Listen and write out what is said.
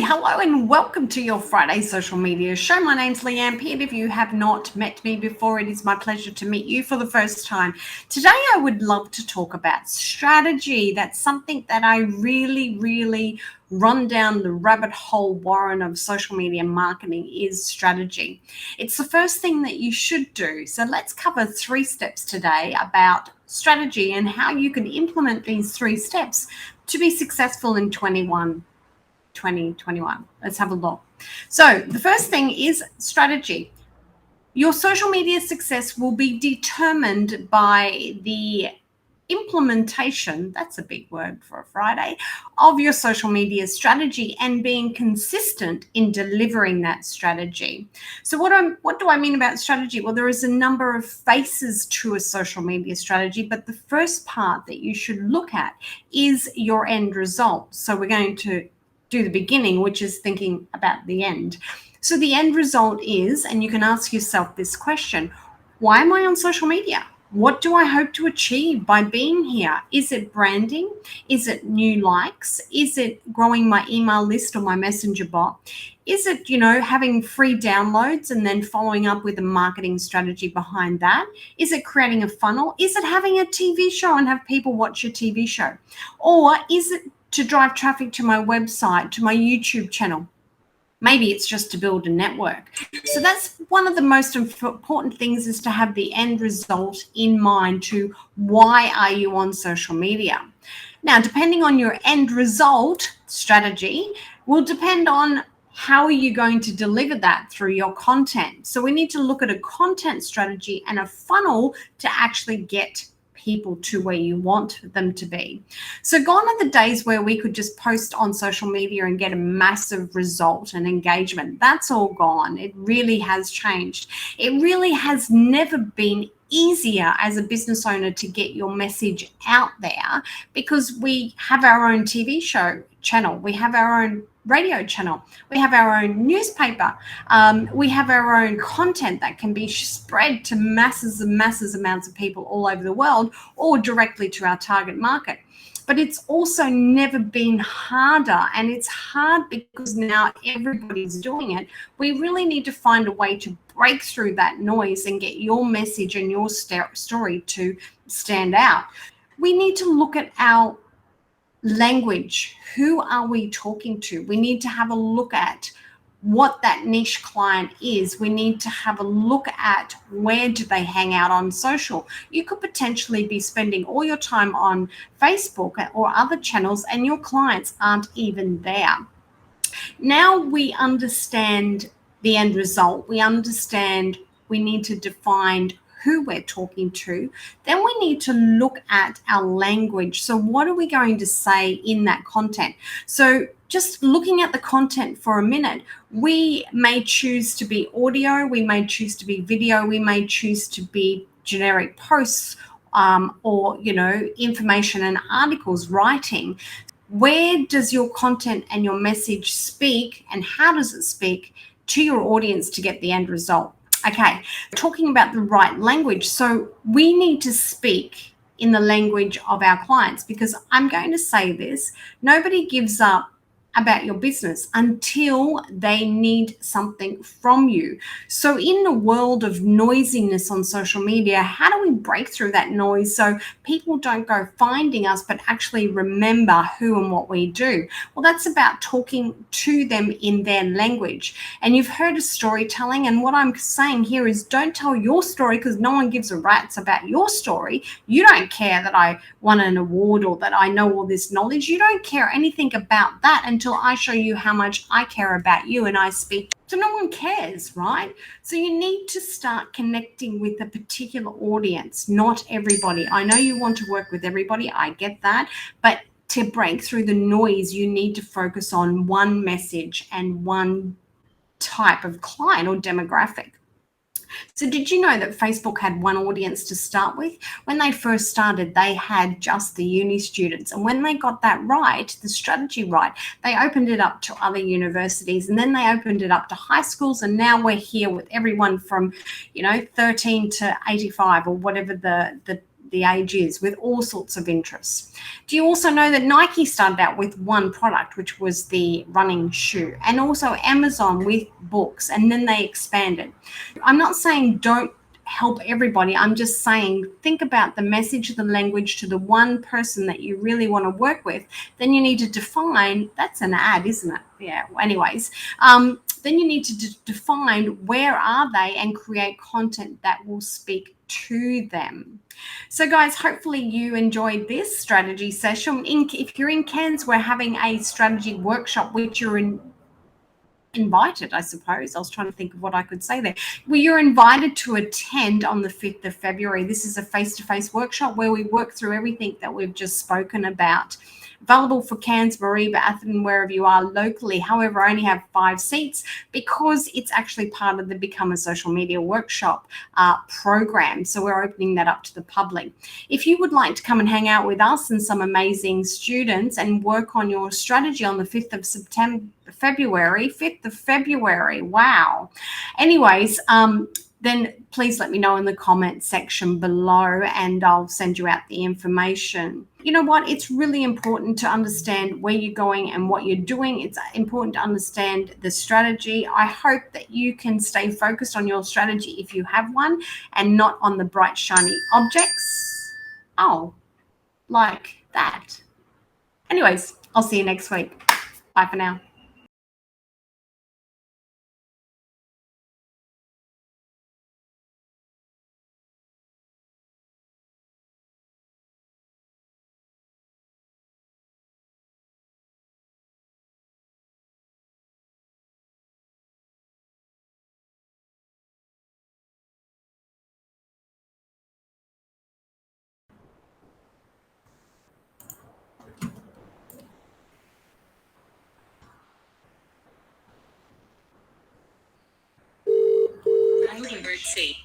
Hello and welcome to your Friday social media show. My name's Leanne Peard. If you have not met me before, it is my pleasure to meet you for the first time. Today, I would love to talk about strategy. That's something that I really run down the rabbit hole warren of social media marketing is strategy. It's the first thing that you should do. So let's cover 3 steps today about strategy and how you can implement these 3 steps to be successful in 2021. Let's have a look. So the first thing is strategy. Your social media success will be determined by the implementation, that's a big word for a Friday, of your social media strategy and being consistent in delivering that strategy. So what do I mean about strategy? Well, there is a number of faces to a social media strategy, but the first part that you should look at is your end result. So we're going to do the beginning, which is thinking about the end. So the end result is, and you can ask yourself this question, why am I on social media? What do I hope to achieve by being here? Is it branding? Is it new likes? Is it growing my email list or my messenger bot? Is it, having free downloads and then following up with a marketing strategy behind that? Is it creating a funnel? Is it having a TV show and have people watch your TV show? Or is it to drive traffic to my website, to my YouTube channel? Maybe it's just to build a network. So that's one of the most important things, is to have the end result in mind to why are you on social media. Now, depending on your end result strategy will depend on how are you going to deliver that through your content. So we need to look at a content strategy and a funnel to actually get people to where you want them to be. So gone are the days where we could just post on social media and get a massive result and engagement. That's all gone. It really has changed. It really has never been easier as a business owner to get your message out there, because we have our own TV show channel, we have our own radio channel, we have our own newspaper, we have our own content that can be spread to masses amounts of people all over the world or directly to our target market. But it's also never been harder, and it's hard because now everybody's doing it. We really need to find a way to break through that noise and get your message and your story to stand out. We need to look at our language. Who are we talking to? We need to have a look at what that niche client is. We need to have a look at where do they hang out on social. You could potentially be spending all your time on Facebook or other channels and your clients aren't even there. Now we understand the end result. We understand we need to define who we're talking to. Then we need to look at our language. So what are we going to say in that content? So just looking at the content for a minute, we may choose to be audio, we may choose to be video, we may choose to be generic posts, or information and articles, writing. Where does your content and your message speak, and how does it speak to your audience to get the end result? Okay, talking about the right language. So we need to speak in the language of our clients, because I'm going to say this, nobody gives up about your business until they need something from you. So in the world of noisiness on social media, how do we break through that noise so people don't go finding us but actually remember who and what we do? Well, that's about talking to them in their language. And you've heard of storytelling, and what I'm saying here is don't tell your story, because no one gives a rat's about your story. You don't care that I won an award or that I know all this knowledge. You don't care anything about that until I show you how much I care about you and I speak. So no one cares, right? So you need to start connecting with a particular audience, not everybody. I know you want to work with everybody, I get that, but to break through the noise, you need to focus on one message and one type of client or demographic. So did you know that Facebook had one audience to start with? When they first started, they had just the uni students. And when they got that right, the strategy right, they opened it up to other universities, and then they opened it up to high schools. And now we're here with everyone from, 13 to 85 or whatever the the age is, with all sorts of interests. Do you also know that Nike started out with one product, which was the running shoe, and also Amazon with books, and then they expanded? I'm not saying don't help everybody. I'm just saying, think about the message, the language to the one person that you really want to work with. Then you need to define, that's an ad, isn't it? Yeah. Anyways, then you need to define where are they and create content that will speak to them. So guys, hopefully you enjoyed this strategy session. If you're in Cairns, we're having a strategy workshop, which you're invited, I suppose. I was trying to think of what I could say there. Well, you're invited to attend on the 5th of February. This is a face-to-face workshop where we work through everything that we've just spoken about. Available for Cairns, Mareeba, Atherton, wherever you are locally. However, I only have 5 seats because it's actually part of the Become a Social Media Workshop program. So we're opening that up to the public. If you would like to come and hang out with us and some amazing students and work on your strategy on the 5th of February, 5th of February, wow. Anyways, then please let me know in the comment section below and I'll send you out the information. You know what? It's really important to understand where you're going and what you're doing. It's important to understand the strategy. I hope that you can stay focused on your strategy if you have one and not on the bright, shiny objects. Oh, like that. Anyways, I'll see you next week. Bye for now. Emergency.